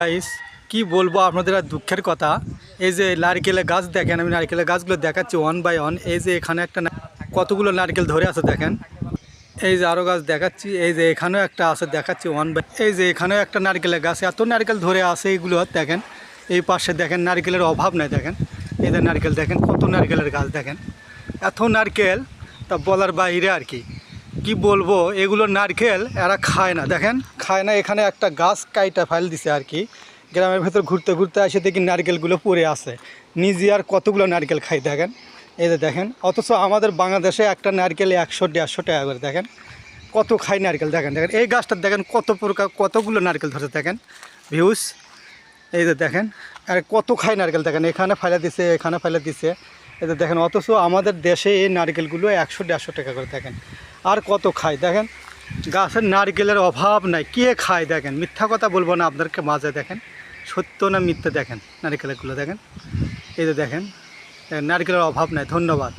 Guys কি বলবো আপনাদের আর দুঃখের কথা। এই যে নারকেলের গাছ দেখেন, আমি নারকেলের গাছগুলো দেখাচ্ছি ওয়ান বাই ওয়ান। এই যে এখানে একটা কতগুলো নারকেল ধরে আছে দেখেন। এই যে আরও গাছ দেখাচ্ছি, এই যে এখানেও একটা আছে দেখাচ্ছি ওয়ান বাই। এই যে এখানেও একটা নারকেলের গাছ, এত নারকেল ধরে আছে এইগুলো দেখেন। এই পাশে দেখেন নারকেলের অভাব নাই দেখেন। এই যে নারকেল দেখেন, কত নারকেলের গাছ দেখেন, এত নারকেল তা বলার বাইরে আর কি। কি বলবো, এগুলো নারকেল এরা খায় না দেখেন, খায় না। এখানে একটা গাছ কাইটা ফাইল দিছে আর কি। গ্রামের ভেতর ঘুরতে ঘুরতে এসে দেখি নারকেলগুলো পড়ে আছে, নিজে আর কতগুলো নারকেল খাই দেখেন। এই যে দেখেন, অথচ আমাদের বাংলাদেশে একটা নারকেল 100-150 টাকা করে দেখেন। কত খাই নারকেল দেখেন। দেখেন এই গাছটা দেখেন কত প্রকার, কতগুলো নারকেল ধরছে দেখেন ভিউস। এই যে দেখেন, আর কত খাই নারকেল দেখেন, এখানে ফেলে দিছে, এখানে ফেলে দিছে। এই যে দেখেন, অথচ আমাদের দেশে এই নারকেলগুলো 100-150 টাকা করে দেখেন। আর কত খায় দেখেন। গাছের নারকেলের অভাব নাই, কে খায় দেখেন। মিথ্যা কথা বলবো না আপনাদেরকে মাঝে, দেখেন সত্য না মিথ্যা দেখেন নারকেলগুলো দেখেন। এই যে দেখেন, নারকেলের অভাব নাই। ধন্যবাদ।